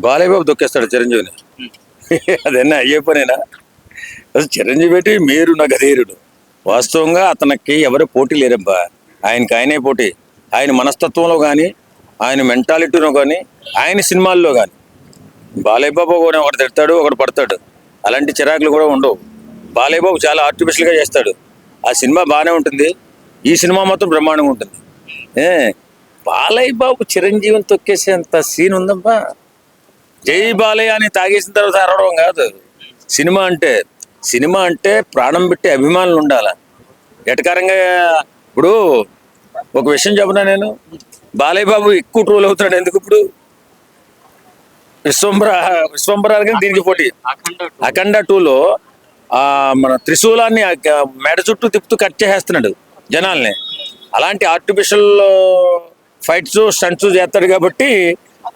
బాలయ్య బాబు దొక్కేస్తాడు చిరంజీవిని. అదన్నా అయ్యే పనేనా? అసలు చిరంజీవి పెట్టి మీరు నా గధీరుడు. వాస్తవంగా అతనికి ఎవరు పోటీ లేరబ్బా. ఆయనకి ఆయనే పోటీ. ఆయన మనస్తత్వంలో కానీ, ఆయన మెంటాలిటీలో కానీ, ఆయన సినిమాల్లో కానీ. బాలయ్య బాబు కూడా ఒకటి తిడతాడు, ఒకటి పడతాడు. అలాంటి చిరాకులు కూడా ఉండవు. బాలయ్య బాబు చాలా ఆర్టిఫిషియల్గా చేస్తాడు. ఆ సినిమా బాగానే ఉంటుంది. ఈ సినిమా మాత్రం బ్రహ్మాండంగా ఉంటుంది. ఏ బాలయ్య బాబు చిరంజీవిని తొక్కేసేంత సీన్ ఉందబ్బా. జై బాలయ్య అని తాగేసిన తర్వాత అరవడం కాదు. సినిమా అంటే ప్రాణం పెట్టి అభిమానులు ఉండాల. ఎటకారంగా ఇప్పుడు ఒక విషయం చెబుతా నేను. బాలయ్య బాబు ఎక్కువ ట్రోల్ అవుతున్నాడు ఎందుకు ఇప్పుడు? విశ్వంబరానికి దీనికి పోటీ. అఖండ 2లో మన త్రిశూలాన్ని మెడ చుట్టూ తిప్పుతూ కట్ చేసేస్తున్నాడు జనాల్ని. అలాంటి ఆర్టిఫిషియల్ ఫైట్స్ స్టంట్స్ చేస్తాడు కాబట్టి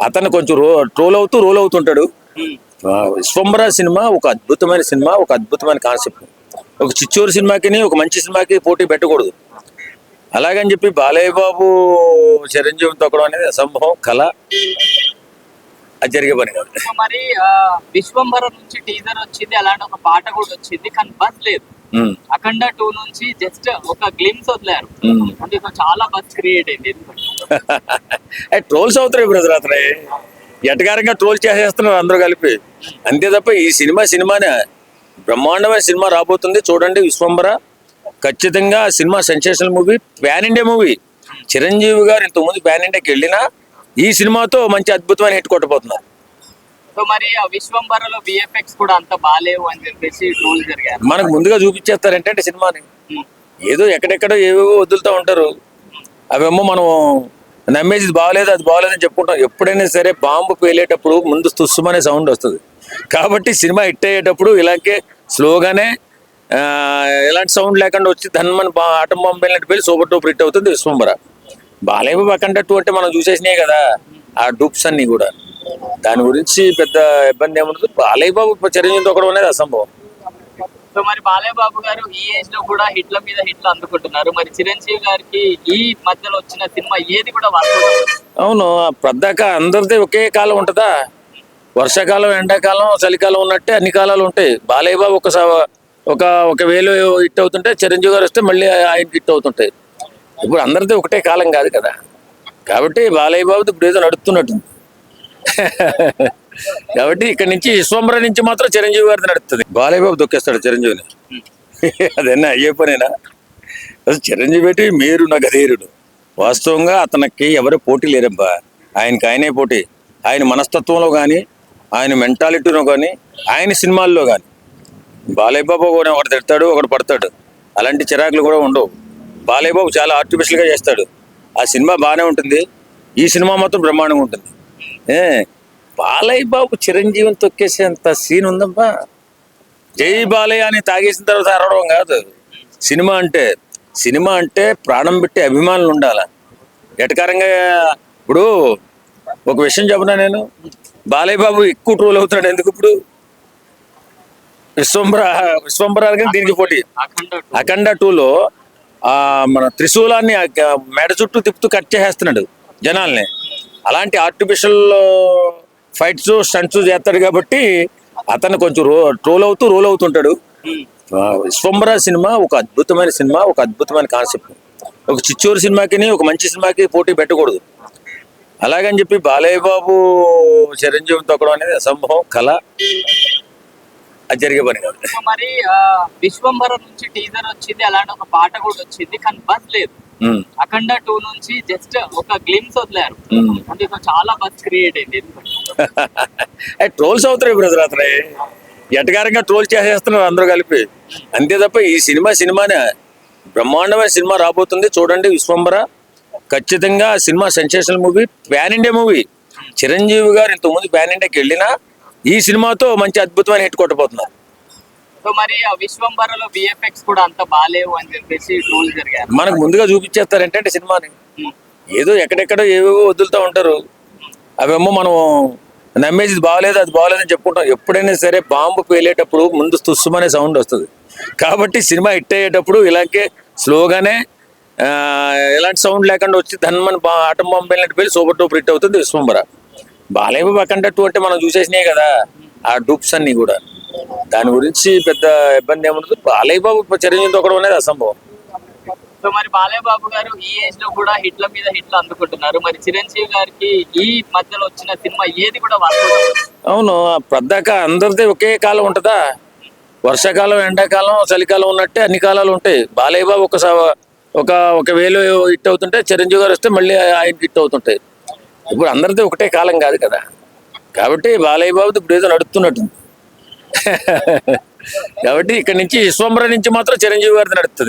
అతను కొంచెం రోల్ అవుతుంటాడు. విశ్వంబర సినిమా ఒక అద్భుతమైన సినిమా, ఒక అద్భుతమైన కాన్సెప్ట్. ఒక చిచ్చూరు సినిమాకి ఒక మంచి సినిమాకి పోటీ పెట్టకూడదు. అలాగని చెప్పి బాలయ్య బాబు చిరంజీవిని తొక్కడం అనేది అసంభవం, కళ. అది జరిగే పని కాదు. మరి విశ్వంబర నుంచి టీజర్ వచ్చింది, అలాంటి ఒక పాట కూడా వచ్చింది, కానీ బస్ లేదు. అఖండ 2 నుంచి జస్ట్ ఒక గ్లిమ్స్ వదిలారు, అంటే చాలా బస్ క్రియేట్ అయింది. ట్రోల్స్ అవుతాయి బ్రదర్. అతను ఎటకారంగా ట్రోల్ చేసేస్తున్నారు అందరూ కలిపి, అంతే తప్ప ఈ సినిమానే బ్రహ్మాండమైన సినిమా రాబోతుంది. చూడండి విశ్వంబర. ఖచ్చితంగా cinema sensational movie, pan India movie. Chiranjeevi గారు ఇంతకుముందు ప్యాన్ ఇండియాకి వెళ్ళినా ఈ సినిమాతో మంచి అద్భుతమైన హిట్ కొట్టబోతున్నారు. సో మరి ఆ విశ్వంబరలో విఎఫ్ఎక్స్ కూడా అంత బాలేవు అని చెప్పేసి ట్రోల్ జరిగారు. మనకు ముందుగా చూపించేస్తారంటే సినిమాని ఏదో ఎక్కడెక్కడో ఏవేవో వదులుతూ ఉంటారు. అవేమో మనం నమ్మేసి అది బాగోలేదని చెప్పుకుంటాం. ఎప్పుడైనా సరే బాంబు పేలేటప్పుడు ముందు తుస్సుమనే సౌండ్ వస్తుంది. కాబట్టి సినిమా హిట్ అయ్యేటప్పుడు ఇలాగే స్లోగానే ఎలాంటి సౌండ్ లేకుండా వచ్చి ధన్మన్ ఆటం బాంబు పేలినట్టు పేలి సూపర్ డూపర్ హిట్ అవుతుంది విశ్వంబర. బాలయ్య బాబు అఖండ 2 అంటే మనం చూసేసినాయి కదా ఆ డూప్స్ అన్ని కూడా. దాని గురించి పెద్ద ఇబ్బంది ఏముండదు. బాలయ్య బాబు చిరంజీవి తొక్కడం అనేది అసంభవం. సో మరి బాలయ్య బాబు గారు ఈ ఏజ్ లో కూడా హిట్ల మీద హిట్లు అందుకుంటున్నారు. మరి చిరంజీవి గారికి ఈ మధ్యలో వచ్చిన సినిమా ఏది కూడా అవును, ప్రద్దాక అందరిది ఒకే కాలం ఉంటుందా? వర్షాకాలం, ఎండాకాలం, చలికాలం ఉన్నట్టే అన్ని కాలాలు ఉంటాయి. బాలయ్య బాబు ఒక వేలో హిట్ అవుతుంటే చిరంజీవి గారు వస్తే మళ్ళీ ఆయన హిట్ అవుతుంటాయి. ఇప్పుడు అందరిది ఒకటే కాలం కాదు కదా. కాబట్టి బాలయ్య బాబు ఇప్పుడు ఏదో నడుస్తున్నట్టుంది. కాబట్టి ఇక్కడ నుంచి విశ్వంబర నుంచి మాత్రం చిరంజీవి గారిది నడుస్తుంది. బాలయ్య బాబు దొక్కేస్తాడు చిరంజీవిని. అదన్నా అయ్యే పనేనా? అసలు చిరంజీవి పెట్టి మీరు నా గధీరుడు. వాస్తవంగా అతనికి ఎవరు పోటీ లేరబ్బా. ఆయనకి ఆయనే పోటీ. ఆయన మనస్తత్వంలో కానీ, ఆయన మెంటాలిటీలో కానీ, ఆయన సినిమాల్లో కానీ. బాలయ్య బాబు కూడా ఒకటి తిడతాడు, ఒకటి పడతాడు. అలాంటి చిరాకులు కూడా ఉండవు. బాలయ్య బాబు చాలా ఆర్టిఫిషియల్గా చేస్తాడు. ఆ సినిమా బాగానే ఉంటుంది. ఈ సినిమా మాత్రం బ్రహ్మాండంగా ఉంటుంది. బాలయ్య బాబు చిరంజీవిని తొక్కేసేంత సీన్ ఉందబ్బా. జై బాలయ్య అని తాగేసిన తర్వాత అరవడం కాదు. సినిమా అంటే ప్రాణం పెట్టి అభిమానులు ఉండాల. ఎటకారంగా ఇప్పుడు ఒక విషయం చెబుతా నేను. బాలయ్య బాబు ఎక్కువ ట్రోల్ అవుతున్నాడు ఎందుకు ఇప్పుడు? విశ్వంబరానికి దీనికి పోటీ. అఖండ 2లో మన త్రిశూలాన్ని మెడ చుట్టూ తిప్పుతూ కట్ చేసేస్తున్నాడు జనాల్ని. అలాంటి ఆర్టిఫిషియల్ ఫైట్స్ స్టంట్స్ చేస్తాడు కాబట్టి అతను కొంచెం రోల్ అవుతుంటాడు. విశ్వంబర సినిమా ఒక అద్భుతమైన సినిమా, ఒక అద్భుతమైన కాన్సెప్ట్. ఒక చిచ్చూరు సినిమాకి ఒక మంచి సినిమాకి పోటీ పెట్టకూడదు. అలాగని చెప్పి బాలయ్య బాబు చిరంజీవిని తొక్కడం అనేది అసంభవం, కళ. అది జరిగే పని కాదు. మరి విశ్వంబర నుంచి టీజర్ వచ్చింది, అలాంటి ఒక పాట కూడా వచ్చింది, కానీ బస్ లేదు. అఖండ 2 నుంచి జస్ట్ ఒక గ్లిమ్స్ వదిలారు, అంటే చాలా బస్ క్రియేట్ అయింది. ట్రోల్స్ అవుతాయి బ్రదర్. అతను ఎటకారంగా ట్రోల్ చేసేస్తున్నారు అందరూ కలిపి, అంతే తప్ప ఈ సినిమానే బ్రహ్మాండమైన సినిమా రాబోతుంది. చూడండి విశ్వంబర. ఖచ్చితంగా cinema sensational movie, pan India movie. Chiranjeevi గారు ఇంతకుముందు ప్యాన్ ఇండియాకి వెళ్ళినా ఈ సినిమాతో మంచి అద్భుతమైన హిట్ కొట్టబోతున్నారు. సో మరి ఆ విశ్వంబరలో విఎఫ్ఎక్స్ కూడా అంత బాలేవు అని చెప్పేసి ట్రోల్ జరిగారు. మనకు ముందుగా చూపించేస్తారంటే సినిమాని ఏదో ఎక్కడెక్కడో ఏవేవో వదులుతూ ఉంటారు. అవేమో మనం నమ్మేసి అది బాగోలేదని చెప్పుకుంటాం. ఎప్పుడైనా సరే బాంబు పేలేటప్పుడు ముందు తుస్సుమనే సౌండ్ వస్తుంది. కాబట్టి సినిమా హిట్ అయ్యేటప్పుడు ఇలాగే స్లోగానే ఎలాంటి సౌండ్ లేకుండా వచ్చి ధన్మన్ ఆటం బాంబు పేలినట్టు పేలి సూపర్ డూపర్ హిట్ అవుతుంది విశ్వంబర. బాలయ్య బాబు అఖండ 2 అంటే మనం చూసేసినాయి కదా ఆ డూప్స్ అన్ని కూడా. దాని గురించి పెద్ద ఇబ్బంది ఏముండదు. బాలయ్య బాబు చిరంజీవితో కూడా అనేది అసంభవం. సో మరి బాలయ్య బాబు గారు ఈ ఏజ్ లో కూడా హిట్ల మీద హిట్లు అందుకుంటున్నారు. మరి చిరంజీవి గారికి ఈ మధ్యలో వచ్చిన సినిమా ఏది కూడా వర్కౌట్. అవును, ప్రద్దాక అందరిది ఒకే కాలం ఉంటుందా? వర్షాకాలం, ఎండాకాలం, చలికాలం ఉన్నట్టే అన్ని కాలాలు ఉంటాయి. బాలయ్య బాబు ఒక వేలు హిట్ అవుతుంటే చిరంజీవి గారు వస్తే మళ్ళీ ఆయన హిట్ అవుతుంటాయి. ఇప్పుడు అందరిది ఒకటే కాలం కాదు కదా. కాబట్టి బాలయ్య బాబుది ఇప్పుడు ఏదో నడుస్తున్నట్టుంది. కాబట్టి ఇక్కడ నుంచి విశ్వంబర నుంచి మాత్రం చిరంజీవి గారిది నడుస్తుంది.